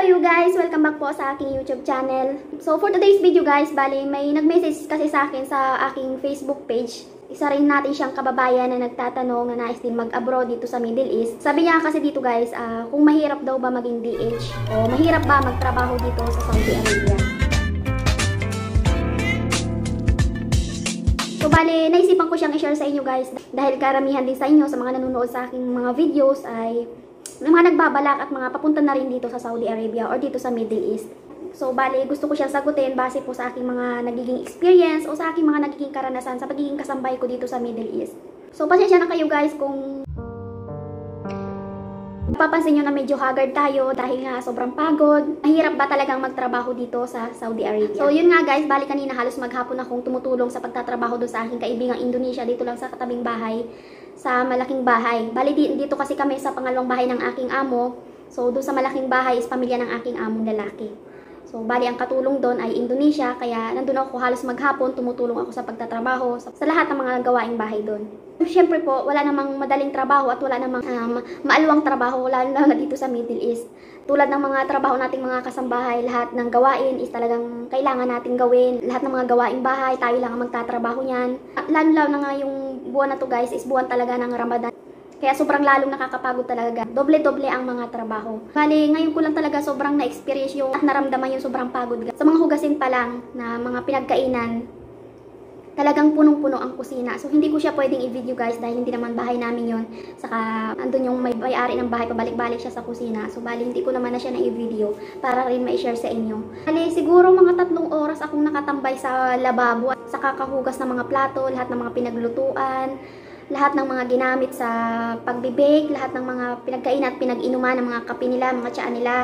Hello you guys! Welcome back po sa aking YouTube channel. So for today's video guys, bali may nag-message kasi sa akin sa aking Facebook page. Isa rin natin siyang kababayan na nagtatanong na nais din mag-abroad dito sa Middle East. Sabi niya kasi dito guys, kung mahirap daw ba maging DH o mahirap ba magtrabaho dito sa Saudi Arabia. So bali, naisipan ko siyang i-share sa inyo guys dahil karamihan din sa inyo sa mga nanonood sa aking mga videos ay may mga nagbabalak at mga papunta na rin dito sa Saudi Arabia or dito sa Middle East. So, bali, gusto ko siyang sagutin base po sa aking mga nagiging experience o sa aking mga nagiging karanasan sa pagiging kasambay ko dito sa Middle East. So, pasensya na kayo guys kung papansin nyo na medyo haggard tayo dahil nga sobrang pagod. Mahirap ba talagang magtrabaho dito sa Saudi Arabia? So, yun nga guys, bali kanina halos maghapon akong tumutulong sa pagtatrabaho doon sa aking kaibigang Indonesia dito lang sa katabing bahay. Sa malaking bahay. Bali dito kasi kami sa pangalawang bahay ng aking amo. So doon sa malaking bahay is pamilya ng aking among lalaki. So bali ang katulong doon ay Indonesia, kaya nandun ako halos maghapon, tumutulong ako sa pagtatrabaho sa lahat ng mga gawaing bahay doon. Siyempre po, wala namang madaling trabaho at wala namang maalwang trabaho lalo na dito sa Middle East. Tulad ng mga trabaho nating mga kasambahay, lahat ng gawain is talagang kailangan nating gawin. Lahat ng mga gawaing bahay, tayo lang ang magtatrabaho niyan. At lalo na nga yung buwan na to guys is buwan talaga ng Ramadan. Kaya sobrang lalong nakakapagod talaga. Doble-doble ang mga trabaho. Bali, ngayon ko lang talaga sobrang na-experience yung at naramdaman yung sobrang pagod. Sa mga hugasin pa lang na mga pinagkainan, talagang punong-puno ang kusina. So, hindi ko siya pwedeng i-video guys dahil hindi naman bahay namin yon. Saka, andun yung may-ari ng bahay, pabalik-balik siya sa kusina. So, bali, hindi ko naman na siya na-i-video para rin ma-share sa inyo. Bali, siguro mga 3 oras akong nakatambay sa lababo at sa kakahugas ng mga plato, lahat ng mga pinaglutuan, lahat ng mga ginamit sa pagbibake, lahat ng mga pinagkainan at pinag-inuman ng mga kape nila, mga tsaa nila.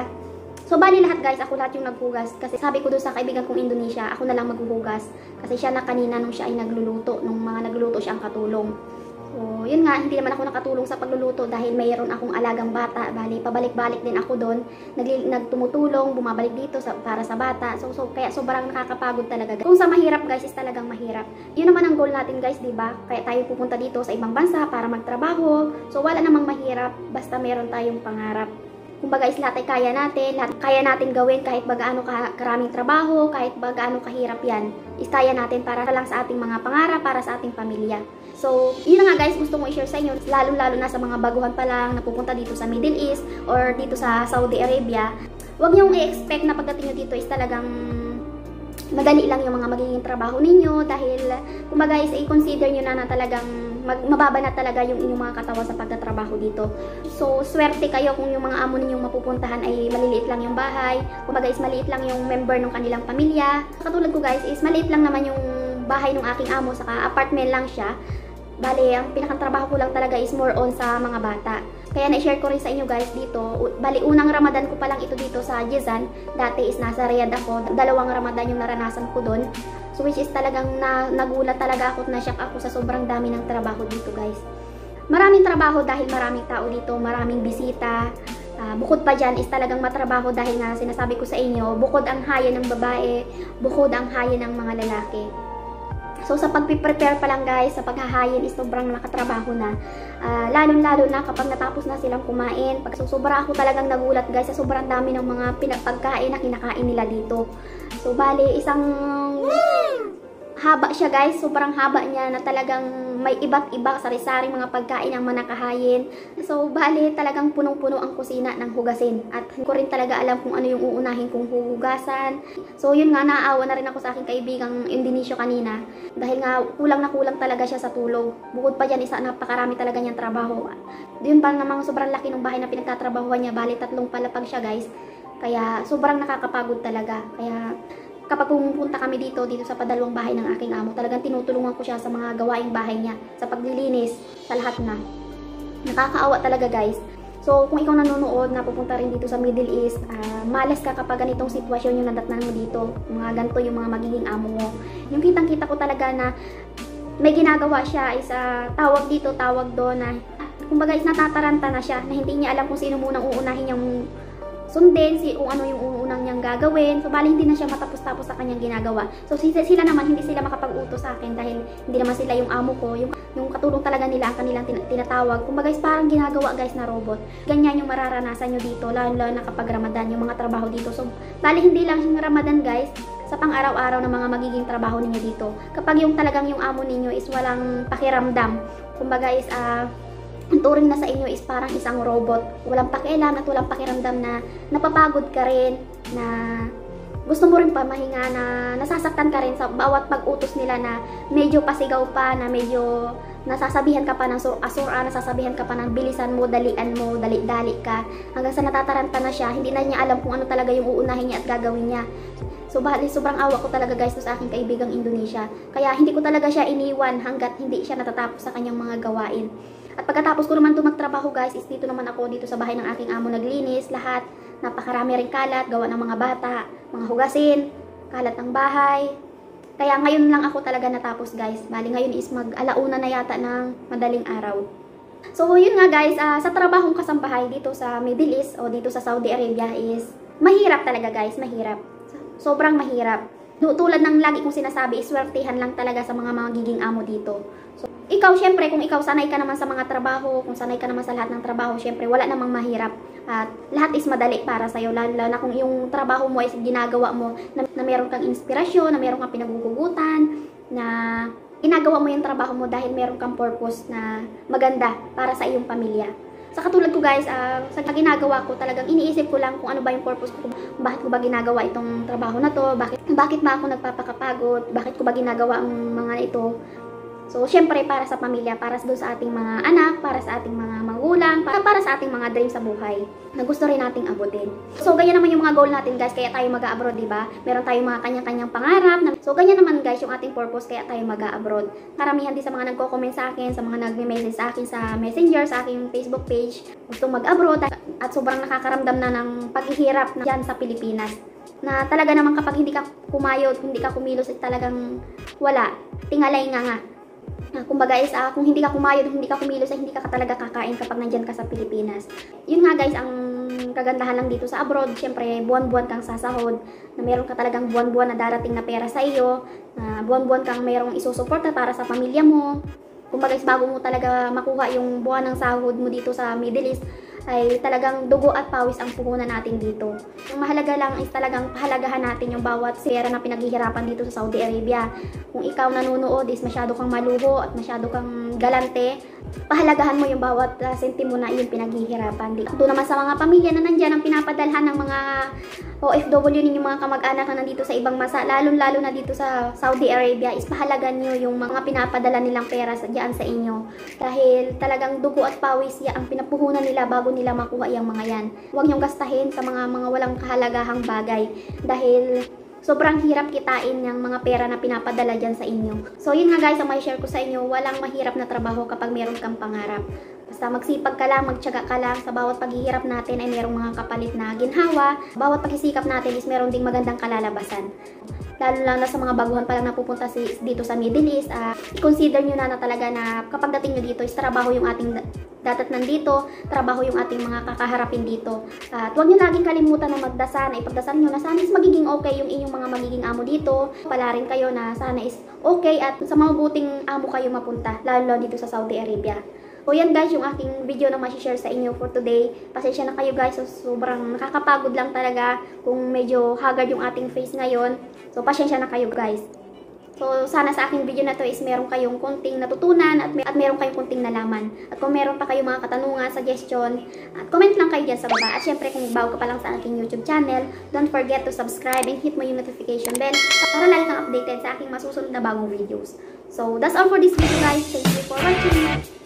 So, bali lahat guys, ako lahat yung naghugas. Kasi sabi ko doon sa kaibigan kong Indonesia, ako na lang maghuhugas. Kasi siya na kanina nung siya ay nagluluto, nung mga nagluluto siya ang katulong. So, yun nga, hindi naman ako nakatulong sa pagluluto dahil mayroon akong alagang bata. Bali, pabalik-balik din ako doon. Nagtumutulong, bumabalik dito para sa bata. So, kaya sobrang nakakapagod talaga. Kung sa mahirap guys, is talagang mahirap. Yun naman ang goal natin guys, diba? Kaya tayo pupunta dito sa ibang bansa para magtrabaho. So, wala namang mahirap, basta meron tayong pangarap. Kumbaga is lahat ay kaya natin, lahat kaya natin gawin kahit gaano karaming trabaho, kahit gaano kahirap yan. Is kaya natin para lang sa ating mga pangarap, para sa ating pamilya. So, yun na nga guys, gusto ko i-share sa inyo, lalo-lalo na sa mga baguhan pa lang na pupunta dito sa Middle East or dito sa Saudi Arabia. Huwag niyong i-expect na pagdating nyo dito is talagang madali lang yung mga magiging trabaho ninyo dahil kumbaga is i-consider nyo na talagang mababa na talaga yung inyong mga katawan sa pagtatrabaho dito. So, swerte kayo kung yung mga amo ninyong mapupuntahan ay maliliit lang yung bahay. Kumbaga is maliit lang yung member ng kanilang pamilya. Katulad ko guys is maliit lang naman yung bahay ng aking amo, saka apartment lang siya. Bali, ang pinakatrabaho ko lang talaga is more on sa mga bata. Kaya na-share ko rin sa inyo guys dito. Bali, unang Ramadan ko pa lang ito dito sa Jizan. Dati is nasa Riyadh ako. 2 Ramadan yung naranasan ko doon. So, which is talagang nagulat talaga ako at na-shock ako sa sobrang dami ng trabaho dito guys. Maraming trabaho dahil maraming tao dito, maraming bisita. Bukod pa dyan is talagang matrabaho dahil nga sinasabi ko sa inyo, bukod ang haya ng babae, bukod ang haya ng mga lalaki. So, sa pag-prepare pa lang guys, sa paghahayin is sobrang nakatrabaho na. Lalo-lalo na kapag natapos na silang kumain. Sobra ako talagang nagulat guys sa sobrang dami ng mga pinapagkain na kinakain nila dito. So, bali, isang haba siya guys. Sobrang haba niya na talagang may iba't iba sari-saring mga pagkain ang manakahayin. So, bali, talagang punong-puno ang kusina ng hugasin. At hindi ko rin talaga alam kung ano yung uunahin kong hugasan. So, yun nga, naawa na rin ako sa aking kaibigang Indonesia kanina. Dahil nga, kulang na kulang talaga siya sa tulog. Bukod pa dyan, napakarami talaga niyang trabaho. Yun pa namang sobrang laki ng bahay na pinagtatrabahuan niya. Bali, 3 palapag siya guys. Kaya, sobrang nakakapagod talaga. Kaya, kapag pumunta kami dito sa padalawang bahay ng aking amo, talagang tinutulungan ko siya sa mga gawaing bahay niya, sa paglilinis, sa lahat na. Nakakaawa talaga guys. So, kung ikaw nanonood na pupunta rin dito sa Middle East, malas ka kapag ganitong sitwasyon yung nadatnan mo dito. Mga ganito yung mga magiging amo mo. Yung kitang-kita ko talaga na may ginagawa siya is tawag dito, tawag doon na kumbaga is natataranta na siya na hindi niya alam kung sino munang uunahin niyang sundin, kung ano yung unang niyang gagawin. So, bali hindi na siya matapos-tapos sa kanyang ginagawa. So, sila naman, hindi sila makapag-utos sa akin dahil hindi naman sila yung amo ko. Yung katulong talaga nila ang kanilang tinatawag. Kung guys, parang ginagawa guys na robot. Ganyan yung mararanasan nyo dito, lalo na kapag Ramadan, yung mga magtrabaho dito. So, bali hindi lang yung Ramadan guys, sa pang-araw-araw na mga magiging trabaho ninyo dito. Kapag yung talagang yung amo ninyo is walang pakiramdam, kumbaga is ang turing na sa inyo is parang isang robot, walang pakialam at walang pakiramdam na napapagod ka rin, na gusto mo rin pa mahinga, na nasasaktan ka rin sa bawat pag-utos nila, na medyo pasigaw pa, na medyo nasasabihan ka pa ng asura, nasasabihan ka pa ng bilisan mo, dalian mo, dali-dali ka, hanggang sa natataranta na siya, hindi na niya alam kung ano talaga yung uunahin niya at gagawin niya. So bali, sobrang awa ko talaga guys sa aking kaibigang Indonesia, kaya hindi ko talaga siya iniwan hanggat hindi siya natatapos sa kanyang mga gawain. At pagkatapos ko naman magtrabaho guys, is dito naman ako dito sa bahay ng aking amo naglinis, lahat. Napakarami ring kalat, gawa ng mga bata, mga hugasin, kalat ng bahay. Kaya ngayon lang ako talaga natapos guys. Bali ngayon is mag-alauna na yata ng madaling araw. So yun nga guys, sa trabahong kasambahay dito sa Middle East o dito sa Saudi Arabia is mahirap talaga guys, mahirap. Sobrang mahirap. Tulad ng lagi kong sinasabi, iswertihan lang talaga sa mga magiging amo dito. So, ikaw syempre, kung ikaw sanay ka naman sa mga trabaho, kung sanay ka naman sa lahat ng trabaho, syempre wala namang mahirap. At lahat is madali para sa'yo, lalo na kung yung trabaho mo is ginagawa mo na meron kang inspirasyon, na meron kang pinagugutan, na ginagawa mo yung trabaho mo dahil meron kang purpose na maganda para sa iyong pamilya. Sa katulad ko guys, sa ginagawa ko talagang iniisip ko lang kung ano ba yung purpose ko, bakit ko ba ginagawa itong trabaho na to, bakit ba ako nagpapakapagod, bakit ko ba ginagawa ang mga ito. So, syempre para sa pamilya, para doon sa ating mga anak, para sa ating mga magulang, para sa ating mga dream sa buhay na gusto rin nating abutin. So, ganyan naman yung mga goal natin guys, kaya tayo mag-a-abroad, diba? Meron tayong mga kanya-kanyang pangarap. So, ganyan naman guys yung ating purpose, kaya tayo mag-a-abroad. Karamihan din sa mga nagko-comment sa akin, sa mga nagme-message sa akin sa Messenger, sa aking Facebook page, gustong mag-abroad at sobrang nakakaramdam na ng paghihirap na dyan sa Pilipinas. Na talaga naman kapag hindi ka kumayod, hindi ka kumilos, talagang wala, tingalay nga. Kumbaga is, kung hindi ka kumayod, hindi ka kumilos, ay hindi ka talaga kakain kapag nandyan ka sa Pilipinas. Yun nga guys, ang kagandahan lang dito sa abroad, syempre buwan-buwan kang sasahod, na meron ka talagang buwan-buwan na darating na pera sa iyo, na buwan-buwan kang merong isusuporta para sa pamilya mo. Kumbaga is, bago mo talaga makuha yung buwan ng sahod mo dito sa Middle East, ay talagang dugo at pawis ang puhunan natin dito. Ang mahalaga lang is talagang pahalagahan natin yung bawat pera na pinaghihirapan dito sa Saudi Arabia. Kung ikaw nanonood is masyado kang maluho at masyado kang galante, pahalagahan mo yung bawat sentimo na yung pinaghihirapan. Doon naman sa mga pamilya na nandyan ang pinapadalhan ng mga OFW ninyong mga kamag-anak na nandito sa ibang bansa, lalo-lalo na dito sa Saudi Arabia, is pahalagan nyo yung mga pinapadala nilang pera diyan sa inyo. Dahil talagang dugo at pawis ang pinapuhunan nila bago nila makuha yung mga yan. Huwag nyong gastahin sa mga walang kahalagahang bagay. Dahil sobrang hirap kitain yung mga pera na pinapadala dyan sa inyo. So yun nga guys, ang may share ko sa inyo, walang mahirap na trabaho kapag meron kang pangarap. Basta magsipag ka lang, magtiyaga ka lang. Sa bawat paghihirap natin ay merong mga kapalit na ginhawa. Bawat pagsisikap natin is meron ding magandang kalalabasan. Lalo lang na sa mga baguhan pa lang napupunta dito sa Middle East, i-consider nyo na talaga na kapag dating nyo dito is trabaho yung ating datatnan dito, trabaho yung ating mga kakaharapin dito. At huwag nyo laging kalimutan na magdasal, na ipagdasal nyo na sana is magiging okay yung inyong mga magiging amo dito. Pala rin kayo na sana is okay at sa mabuting amo kayo mapunta, lalo dito sa Saudi Arabia. So yan guys, yung aking video na ma-share sa inyo for today. Pasensya na kayo guys, so sobrang nakakapagod lang talaga kung medyo haggard yung ating face ngayon. So pasensya na kayo guys. So sana sa aking video na to is meron kayong konting natutunan at meron kayong konting nalaman. At kung meron pa kayong mga katanungan, suggestion, at comment lang kayo dyan sa baba. At syempre kung bago ka pa lang sa aking YouTube channel, don't forget to subscribe and hit mo yung notification bell para lagi kang updated sa aking masusunod na bagong videos. So that's all for this video guys. Thank you for watching.